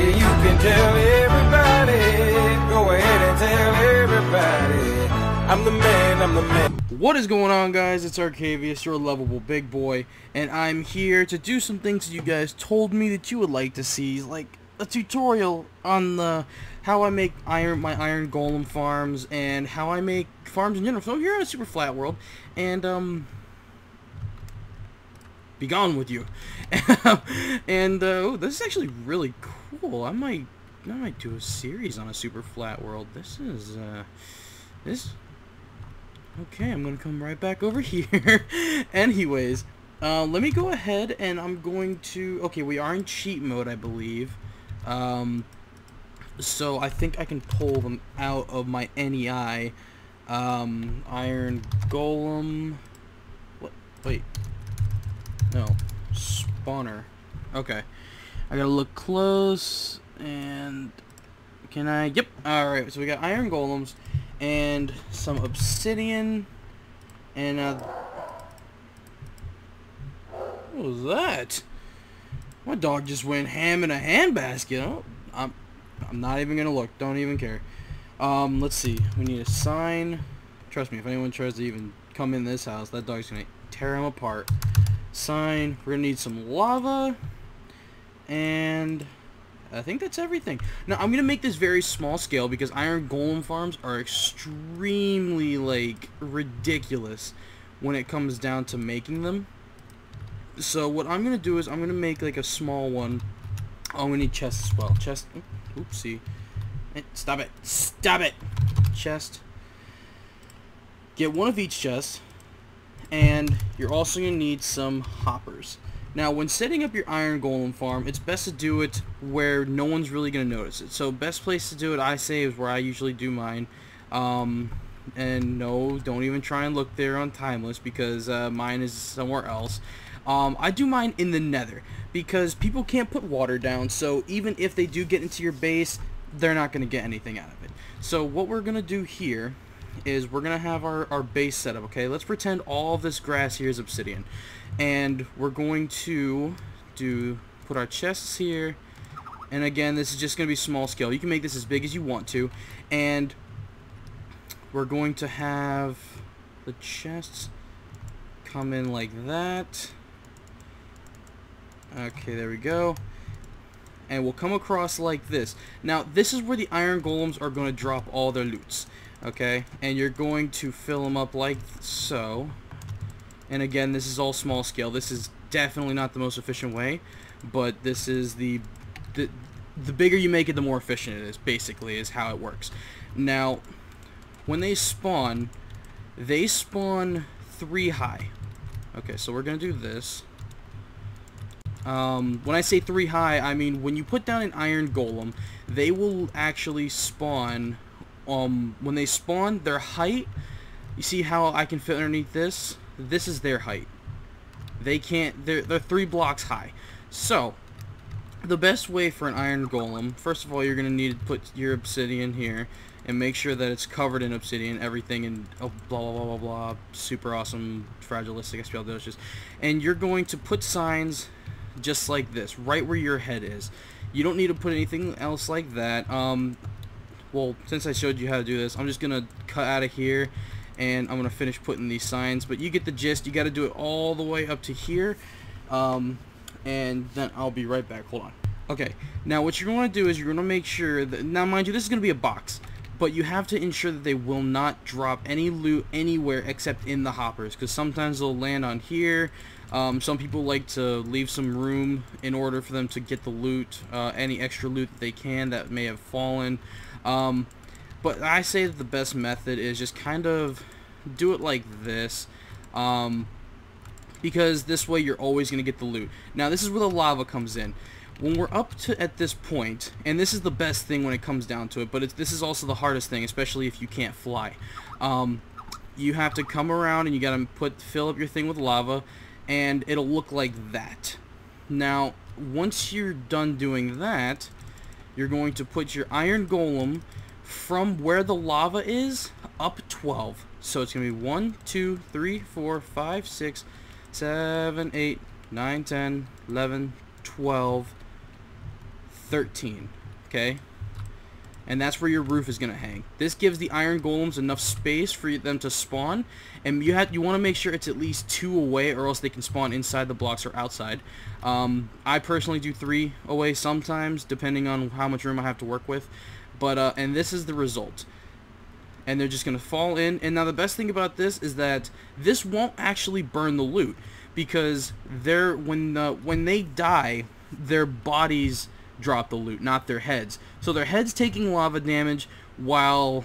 Yeah, you can tell everybody. Go ahead and tell everybody. I'm the man, I'm the man. What is going on, guys? It's Arcavius, your lovable big boy, and I'm here to do some things that you guys told me that you would like to see, like a tutorial on the how I make my iron golem farms and how I make farms in general. So here on a super flat world, and be gone with you. And oh, this is actually really cool. I might do a series on a super flat world. This is okay. I'm gonna come right back over here. Anyways, let me go ahead and I'm going to. Okay, we are in cheat mode, I believe. So I think I can pull them out of my NEI. Iron golem. What? Wait. No. Spawner. Okay. I gotta look close. And can I? Yep. Alright, so we got iron golems and some obsidian. And what was that? My dog just went ham in a handbasket. Oh, I'm not even gonna look. Don't even care. Let's see. We need a sign. Trust me, if anyone tries to even come in this house, that dog's gonna tear him apart. Sign. We're gonna need some lava, and I think that's everything. Now I'm gonna make this very small scale because iron golem farms are extremely like ridiculous when it comes down to making them. So what I'm gonna do is I'm gonna make like a small one. Oh, we need chests as well. Chest. Oopsie. Stop it. Stop it. Chest. Get one of each chest. And you're also going to need some hoppers. Now, when setting up your iron golem farm, it's best to do it where no one's really going to notice it. So, best place to do it, I say, is where I usually do mine. And no, don't even try and look there on Timeless because mine is somewhere else. I do mine in the Nether because people can't put water down. So, even if they do get into your base, they're not going to get anything out of it. So, what we're going to do here is we're gonna have our base set up. Okay, let's pretend all of this grass here is obsidian, and we're going to put our chests here. And again, this is just gonna be small scale. You can make this as big as you want to, and we're going to have the chests come in like that. Okay, there we go. And we'll come across like this. Now, this is where the iron golems are going to drop all their loots. Okay, and you're going to fill them up like so. And again, this is all small scale. This is definitely not the most efficient way, but this is the bigger you make it, the more efficient it is, basically, is how it works. Now, when they spawn 3 high. Okay, so we're going to do this. When I say 3 high, I mean when you put down an iron golem, they will actually spawn. When they spawn, their height, you see how I can fit underneath this? This is their height. They can't, they're 3 blocks high. So, the best way for an iron golem, first of all, you're going to need to put your obsidian here and make sure that it's covered in obsidian, everything, and blah, blah, blah, blah, blah, super awesome, fragilistic, expialidocious. And you're going to put signs just like this, right where your head is. You don't need to put anything else like that. Well, since I showed you how to do this, I'm just going to cut out of here, and I'm going to finish putting these signs. But you get the gist. You got to do it all the way up to here, and then I'll be right back. Hold on. Okay, now what you're going to do is you're going to make sure that, now mind you, this is going to be a box, but you have to ensure that they will not drop any loot anywhere except in the hoppers, because sometimes they'll land on here. Some people like to leave some room in order for them to get the loot, any extra loot that they can that may have fallen. But I say that the best method is just kind of do it like this, because this way you're always going to get the loot. Now this is where the lava comes in. When we're up to at this point, and this is the best thing when it comes down to it, but this is also the hardest thing, especially if you can't fly. You have to come around and you got to fill up your thing with lava, and it'll look like that. Now, once you're done doing that, you're going to put your iron golem from where the lava is up 12. So it's going to be 1, 2, 3, 4, 5, 6, 7, 8, 9, 10, 11, 12, 13. Okay? And that's where your roof is going to hang. This gives the iron golems enough space for them to spawn, and you want to make sure it's at least 2 away, or else they can spawn inside the blocks or outside. I personally do 3 away sometimes, depending on how much room I have to work with. But and this is the result. And they're just going to fall in. And now the best thing about this is that this won't actually burn the loot, because when they die, their bodies drop the loot, not their heads. So their heads taking lava damage while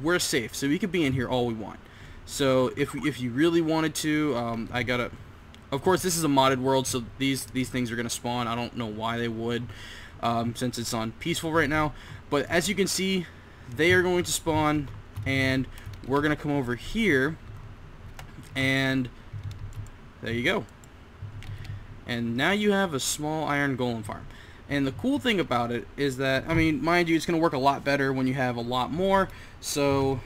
we're safe. So we could be in here all we want. So if you really wanted to, of course this is a modded world, so these things are gonna spawn. I don't know why they would, since it's on peaceful right now. But as you can see, they are going to spawn, and we're gonna come over here, and there you go. And now you have a small iron golem farm. And the cool thing about it is that, I mean, mind you, it's going to work a lot better when you have a lot more. So,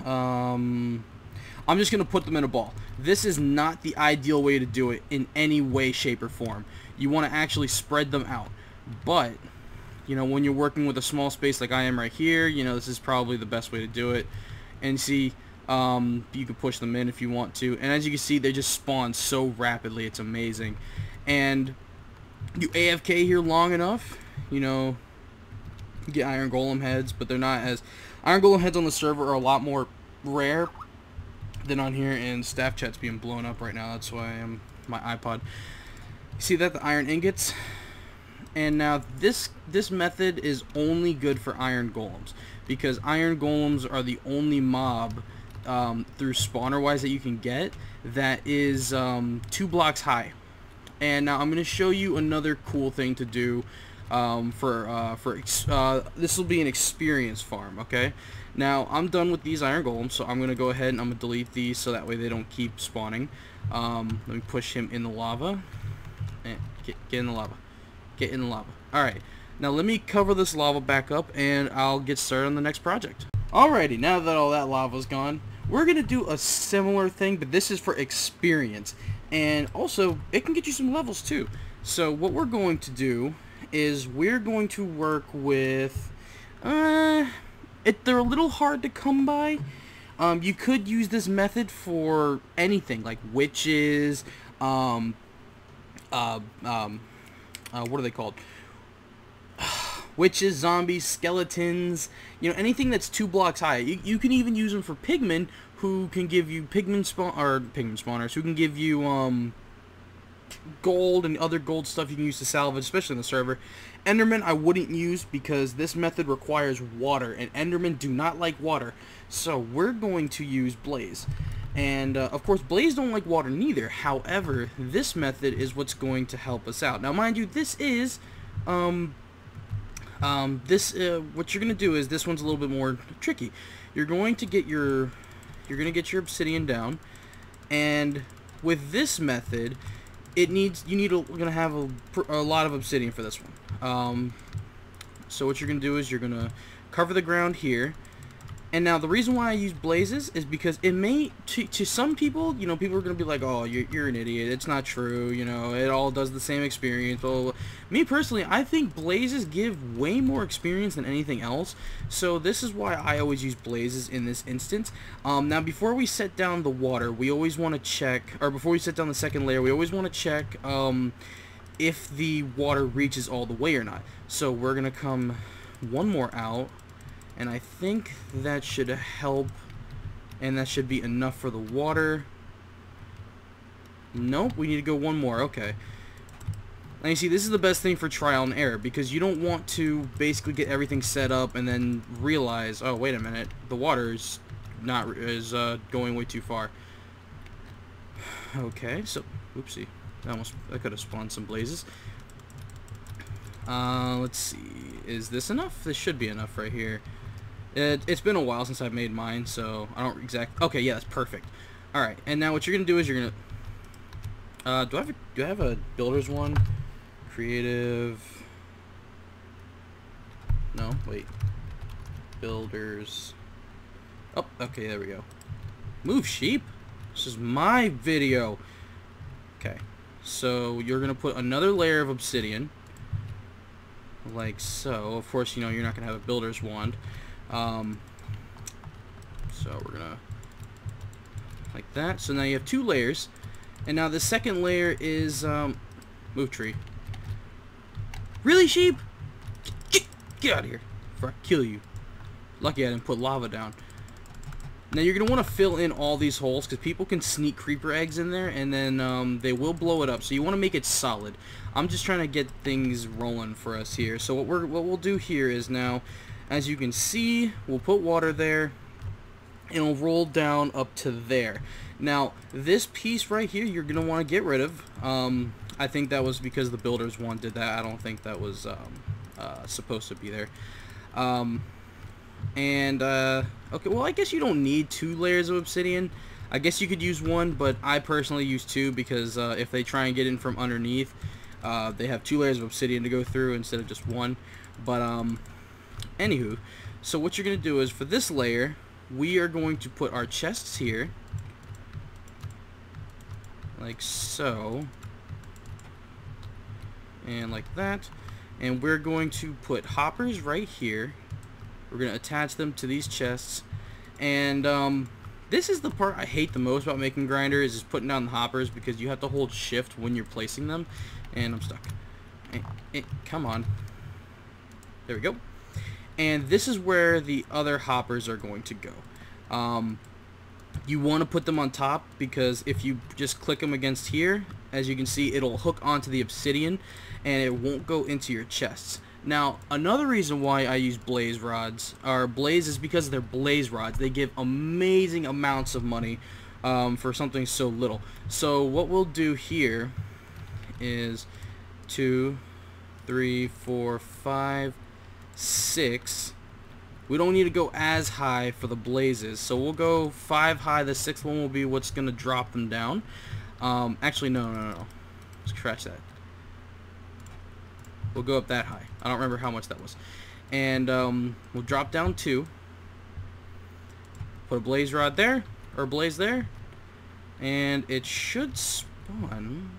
I'm just going to put them in a ball. This is not the ideal way to do it in any way, shape, or form. You want to actually spread them out. But, you know, when you're working with a small space like I am right here, you know, this is probably the best way to do it. And see, you can push them in if you want to. And as you can see, they just spawn so rapidly. It's amazing. And you AFK here long enough, you know, you get iron golem heads, but they're not as... Iron golem heads on the server are a lot more rare than on here, and staff chat's being blown up right now. That's why my iPod. See that, the iron ingots? And now this method is only good for iron golems, because iron golems are the only mob through spawner wise that you can get that is 2 blocks high. And now I'm going to show you another cool thing to do this will be an experience farm, okay? Now, I'm done with these iron golems, so I'm going to go ahead and I'm going to delete these so that way they don't keep spawning. Let me push him in the lava. And get in the lava. Get in the lava. Alright, now let me cover this lava back up, and I'll get started on the next project. Alrighty, now that all that lava's gone, we're going to do a similar thing, but this is for experience. And also, it can get you some levels too. So what we're going to do is we're going to work with... they're a little hard to come by. You could use this method for anything, like witches, what are they called? Witches, zombies, skeletons, you know, anything that's 2 blocks high. You can even use them for pigmen, who can give you pigmen spawners, who can give you gold and other gold stuff you can use to salvage, especially in the server. Endermen I wouldn't use, because this method requires water, and Endermen do not like water. So we're going to use Blaze. And of course, Blaze don't like water neither. However, this method is what's going to help us out. Now mind you, this is what you're gonna do is, this one's a little bit more tricky. You're going to get your obsidian down, and with this method, you're gonna have a lot of obsidian for this one. So what you're gonna do is you're gonna cover the ground here. And now the reason why I use blazes is because it may, to some people, you know, people are going to be like, oh, you're an idiot, it's not true, you know, it all does the same experience, blah, blah, blah. Me personally, I think blazes give way more experience than anything else, so this is why I always use blazes in this instance. Now before we set down the water, we always want to check, or before we set down the second layer, we always want to check if the water reaches all the way or not. So we're going to come one more out. And I think that should help, and that should be enough for the water. Nope, we need to go one more. Okay. Now you see, this is the best thing for trial and error, because you don't want to basically get everything set up and then realize, oh wait a minute, the water is going way too far. Okay, so oopsie, I could have spawned some blazes. Let's see, is this enough? This should be enough right here. It's been a while since I've made mine, so I don't exactly... Okay, yeah, that's perfect. Alright, and now what you're going to do is you're going to... do I have a builder's one? Creative... No, wait. Builders... Oh, okay, there we go. Move, sheep! This is my video! Okay, so you're going to put another layer of obsidian. like so. Of course, you know, you're not going to have a builder's wand. So we're going to, like that. So now you have 2 layers. And now the second layer is, move tree. Really, sheep? Get out of here before I kill you. Lucky I didn't put lava down. Now you're going to want to fill in all these holes because people can sneak creeper eggs in there and then they will blow it up. So you want to make it solid. I'm just trying to get things rolling for us here. So what we'll do here is now, as you can see, we'll put water there and it'll roll down up to there. Now this piece right here you're going to want to get rid of. I think that was because the builder's one did that. I don't think that was supposed to be there. Okay, well, I guess you don't need 2 layers of obsidian. I guess you could use 1, but I personally use 2 because if they try and get in from underneath, they have 2 layers of obsidian to go through instead of just 1. But anywho, so what you're gonna do is for this layer, we are going to put our chests here, like so, and like that, and we're going to put hoppers right here. We're going to attach them to these chests. And this is the part I hate the most about making grinder, is just putting down the hoppers, because you have to hold shift when you're placing them. And I'm stuck. Come on. There we go. And this is where the other hoppers are going to go. You want to put them on top, because if you just click them against here, as you can see, it'll hook onto the obsidian and it won't go into your chests. Now, another reason why I use blaze rods, or blaze, is because they're blaze rods. They give amazing amounts of money for something so little. So what we'll do here is 2, 3, 4, 5, 6. We don't need to go as high for the blazes, so we'll go 5 high. The 6th one will be what's going to drop them down. Actually, no. Scratch that. We'll go up that high. I don't remember how much that was. And we'll drop down 2. Put a blaze rod there, or a blaze there, and it should spawn.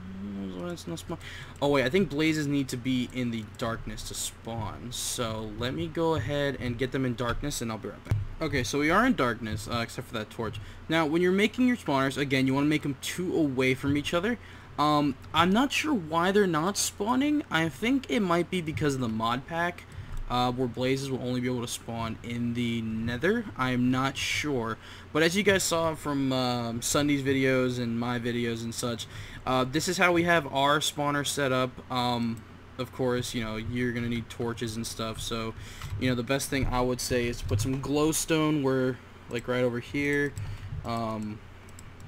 It's not spawn. Oh wait, I think blazes need to be in the darkness to spawn. So let me go ahead and get them in darkness, and I'll be right back. Okay, so we are in darkness, except for that torch. Now, when you're making your spawners, again, you want to make them 2 away from each other. I'm not sure why they're not spawning. I think it might be because of the mod pack, where blazes will only be able to spawn in the nether. I'm not sure. But as you guys saw from Sunday's videos and my videos and such, this is how we have our spawner set up. Of course, you know, you're going to need torches and stuff. So, you know, the best thing I would say is to put some glowstone where, like right over here.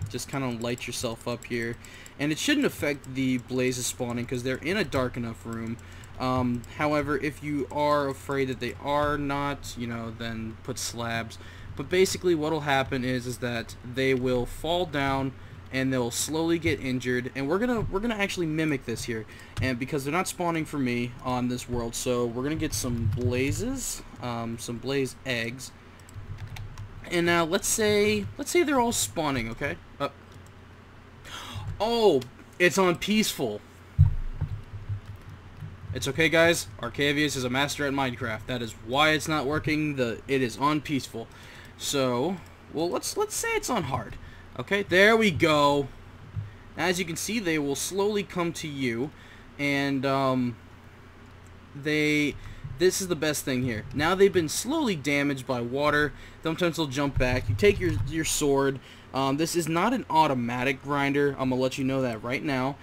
Just kind of light yourself up here. And it shouldn't affect the blazes spawning because they're in a dark enough room. However, if you are afraid that they are not, you know, then put slabs. But basically what will happen is that they will fall down and they'll slowly get injured, and we're gonna actually mimic this here, and because they're not spawning for me on this world, so we're gonna get some blazes, some blaze eggs. And now let's say they're all spawning, okay? Oh, it's on peaceful. It's okay, guys. Arcavius is a master at Minecraft. That is why it's not working. It is on peaceful. So, well, let's say it's on hard. Okay, there we go. As you can see, they will slowly come to you, and this is the best thing here. Now they've been slowly damaged by water. Sometimes they'll jump back. You take your sword. This is not an automatic grinder. I'm gonna let you know that right now.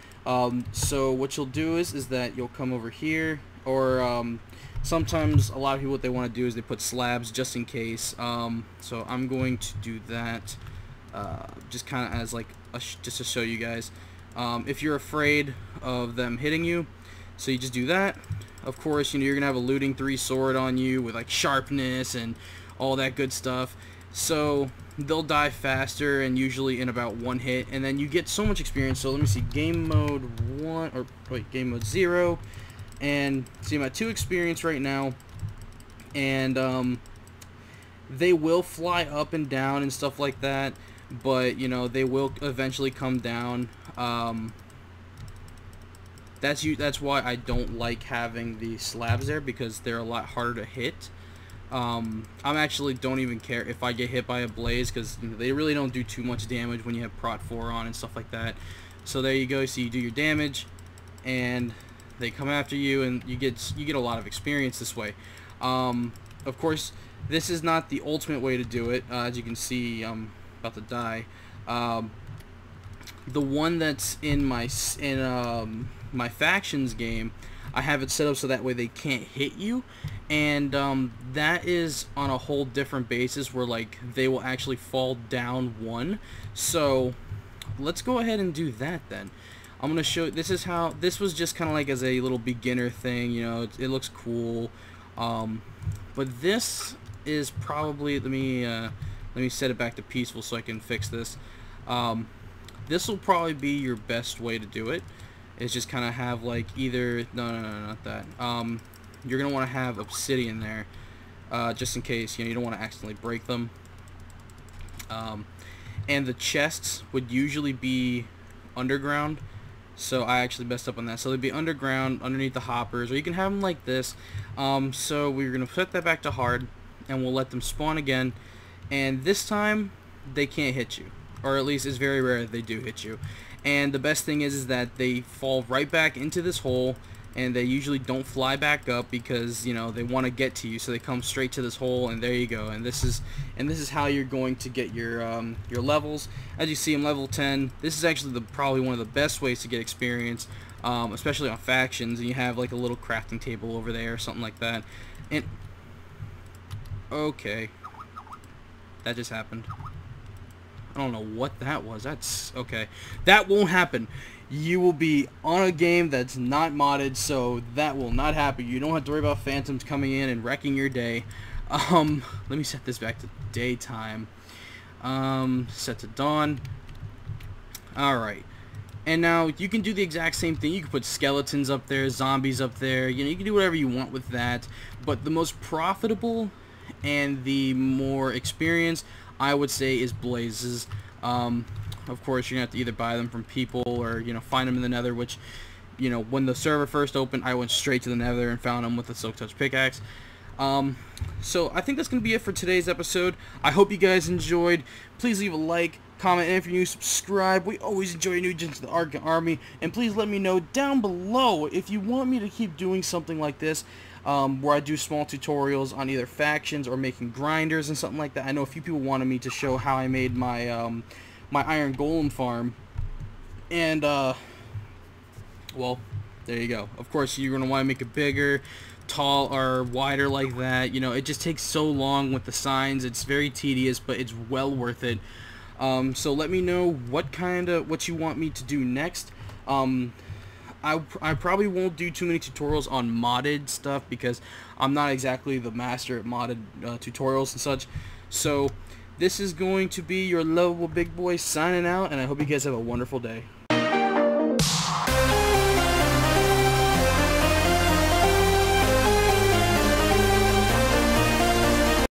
So what you'll do is that you'll come over here, or sometimes a lot of people, what they want to do is they put slabs just in case. So I'm going to do that just kind of as like just to show you guys. If you're afraid of them hitting you, so you just do that. Of course, you know, you're gonna have a looting 3 sword on you with like sharpness and all that good stuff. So they'll die faster and usually in about 1 hit, and then you get so much experience. So let me see, game mode 1, or wait, game mode 0, and see, I'm at 2 experience right now, and they will fly up and down and stuff like that, but you know, they will eventually come down. That's why I don't like having the slabs there, because they're a lot harder to hit. I'm actually don't even care if I get hit by a blaze, because they really don't do too much damage when you have Prot 4 on and stuff like that. So there you go. So you do your damage, and they come after you, and you get a lot of experience this way. Of course, this is not the ultimate way to do it. As you can see, I'm about to die. The one that's in my factions game, I have it set up so that way they can't hit you, and that is on a whole different basis where like they will actually fall down one. So let's go ahead and do that then. I'm gonna show. This is how. This was just kind of like as a little beginner thing, you know. It looks cool, but this is probably. Let me set it back to peaceful so I can fix this. This will probably be your best way to do it. Is just kind of have like either no, not that. You're gonna want to have obsidian there, just in case, you know, you don't want to accidentally break them. And the chests would usually be underground, so I actually messed up on that. So they'd be underground, underneath the hoppers, or you can have them like this. So we're gonna put that back to hard, and we'll let them spawn again. And this time they can't hit you, or at least it's very rare that they do hit you. And the best thing is that they fall right back into this hole, and they usually don't fly back up because, you know, they want to get to you, so they come straight to this hole, and there you go. And this is how you're going to get your levels. As you see, I'm level 10. This is actually probably one of the best ways to get experience, especially on factions. And you have like a little crafting table over there or something like that. And okay, that just happened. I don't know what that was. That's okay. That won't happen. You will be on a game that's not modded, so that will not happen. You don't have to worry about phantoms coming in and wrecking your day. Let me set this back to daytime. Set to dawn. Alright. And now you can do the exact same thing. You can put skeletons up there, zombies up there. You know, you can do whatever you want with that. But the most profitable and the more experienced, I would say, is blazes. Of course, you're gonna have to either buy them from people or, you know, find them in the Nether, which, you know, when the server first opened, I went straight to the Nether and found them with the Silk Touch pickaxe. So I think that's gonna be it for today's episode. I hope you guys enjoyed. Please leave a like, comment, and if you're new, subscribe. We always enjoy new gens to the Ark Army, and please let me know down below if you want me to keep doing something like this. Where I do small tutorials on either factions or making grinders and something like that. I know a few people wanted me to show how I made my my iron golem farm, and well, there you go. Of course, you're gonna want to make it bigger, tall, or wider like that. You know, it just takes so long with the signs. It's very tedious, but it's well worth it. So let me know what you want me to do next. I probably won't do too many tutorials on modded stuff because I'm not exactly the master at modded tutorials and such. So this is going to be your lovable big boy signing out, and I hope you guys have a wonderful day.